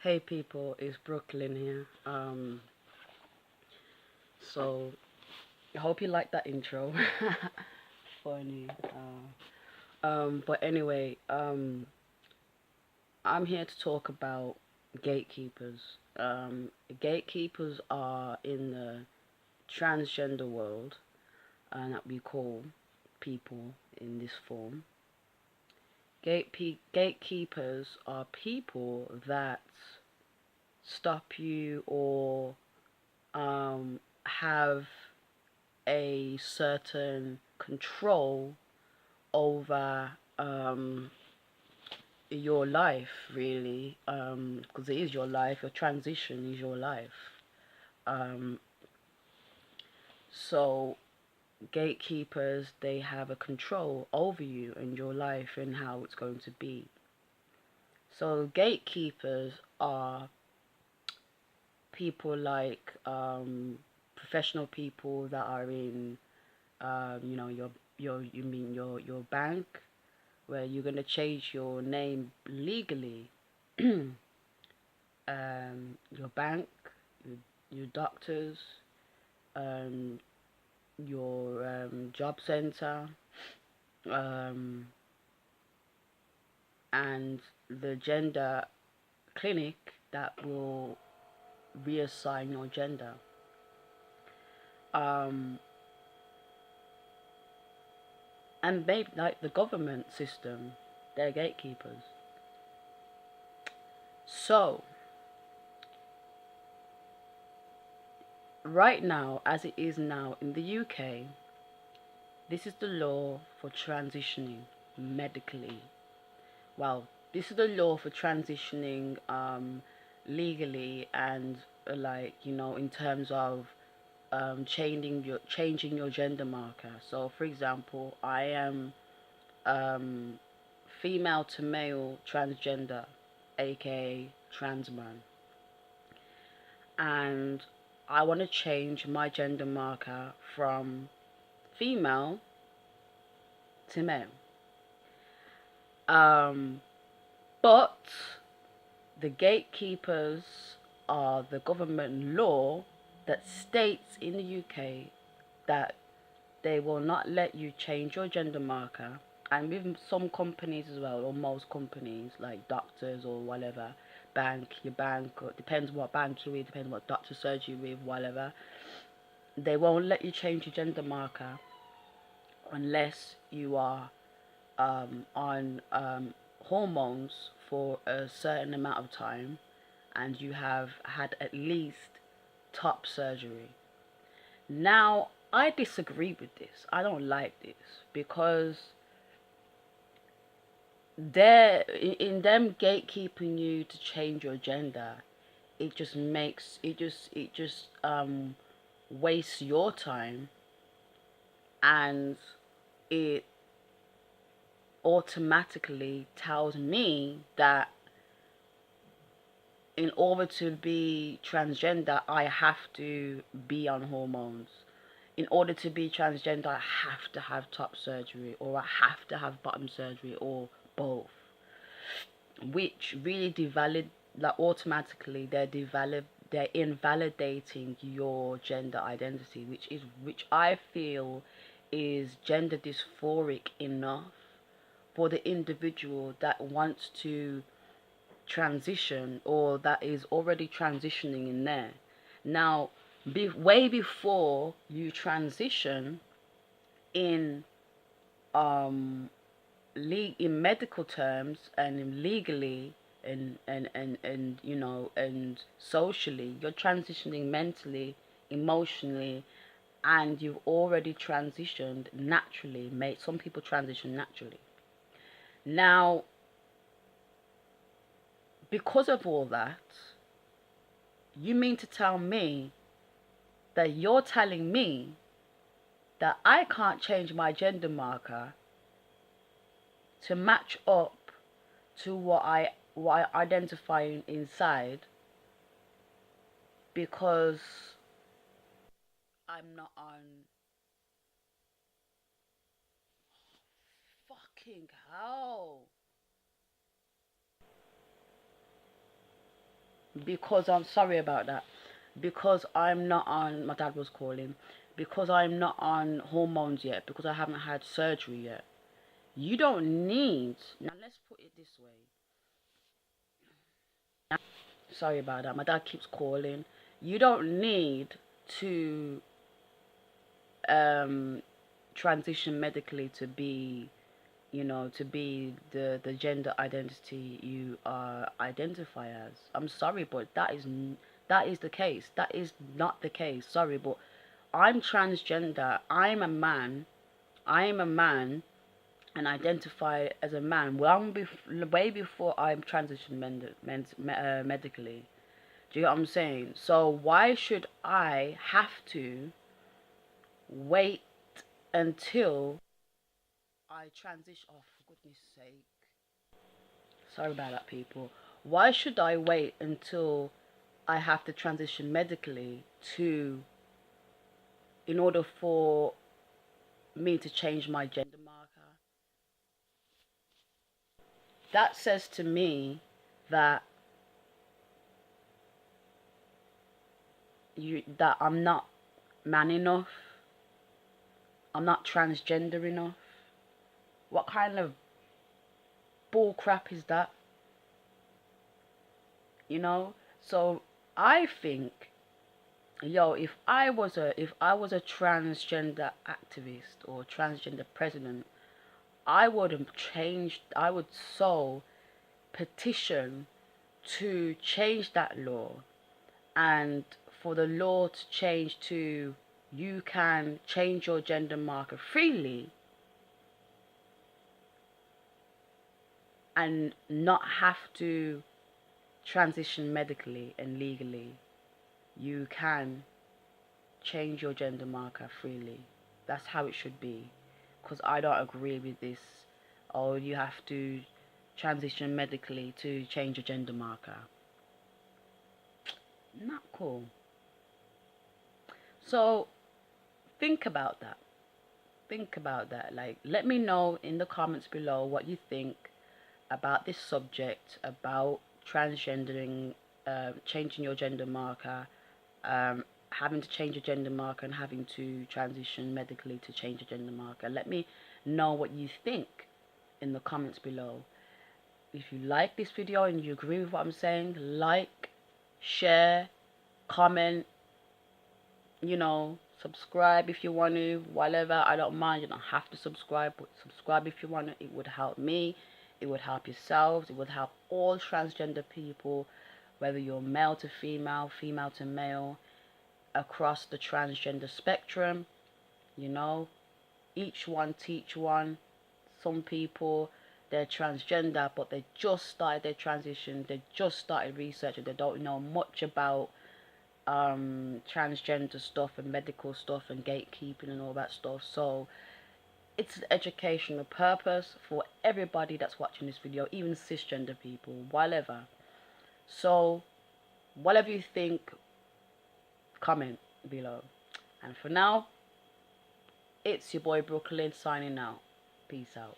Hey people, it's Brooklyn here. So I hope you like that intro. Funny. But anyway, I'm here to talk about gatekeepers. Gatekeepers are in the transgender world, that we call people in this form. Gatekeepers are people that stop you or have a certain control over your life, really, because it is your life. Your transition is your life. um, so gatekeepers, they have a control over you and your life and how it's going to be. So gatekeepers are people like professional people that are in your bank, where you're gonna change your name legally. Your bank, your, your doctors, um, your job center, um, and the gender clinic that will reassign your gender. Um, and maybe like the government system, they're gatekeepers. So right now, as it is now in the UK, this is the law for transitioning medically. Well, this is the law for transitioning legally and in terms of changing your gender marker. So, for example, I am um, female to male transgender, aka trans man, and I want to change my gender marker from female to male. Um, but the gatekeepers are the government law that states in the UK that they will not let you change your gender marker. And with some companies as well, or most companies, like doctors or whatever, your bank, or depends what bank you're with, depends what doctor surgery you're with, whatever, they won't let you change your gender marker unless you are on hormones for a certain amount of time and you have had at least top surgery. Now, I disagree with this. I don't like this because they're in them gatekeeping you to change your gender. It just wastes your time, and it automatically tells me that in order to be transgender, I have to be on hormones. In order to be transgender, I have to have top surgery, or I have to have bottom surgery, or both. Which really automatically they're invalidating your gender identity, which I feel is gender dysphoric enough for the individual that wants to transition or that is already transitioning in there. Now, way before you transition in um in medical terms and legally and socially, you're transitioning mentally, emotionally, and you've already transitioned naturally. Some people transition naturally. Now, because of all that, you mean to tell me that you're telling me that I can't change my gender marker to match up to what I identify inside because I'm not on fucking hell. because I'm sorry about that. Because I'm not on, my dad was calling, because I'm not on hormones yet, because I haven't had surgery yet. You don't need, now let's put it this way. Sorry about that. My dad keeps calling. You don't need to transition medically to be, to be the gender identity you identify as. I'm sorry, but that is the case. That is not the case. Sorry, but I'm transgender. I am a man, and identify as a man way before I'm transitioned medically. Do you get what I'm saying? So why should I have to wait until I transition? Oh, for goodness sake. Sorry about that, people. Why should I wait until I have to transition medically in order for me to change my gender marker? That says to me that that I'm not man enough. I'm not transgender enough. What kind of bull crap is that? So I think, if I was a transgender activist or transgender president, I would have changed. I would petition to change that law, and for the law to change to, you can change your gender marker freely and not have to transition medically and legally. You can change your gender marker freely. That's how it should be. Because I don't agree with this. Oh, you have to transition medically to change your gender marker. Not cool. So think about that. Think about that. Like, let me know in the comments below what you think about this subject, about transgendering, changing your gender marker, having to change your gender marker and having to transition medically to change your gender marker. Let me know what you think in the comments below. If you like this video and you agree with what I'm saying, like, share, comment, subscribe if you want to, whatever. I don't mind. You don't have to subscribe, but subscribe if you want to. It would help me. It would help yourselves. It would help all transgender people, whether you're male to female, female to male, across the transgender spectrum. Each one teach one. Some people, they're transgender, but they just started their transition. They just started researching. They don't know much about transgender stuff and medical stuff and gatekeeping and all that stuff. So it's an educational purpose for everybody that's watching this video, even cisgender people, whatever. So whatever you think, comment below. And for now, it's your boy Brooklyn signing out. Peace out.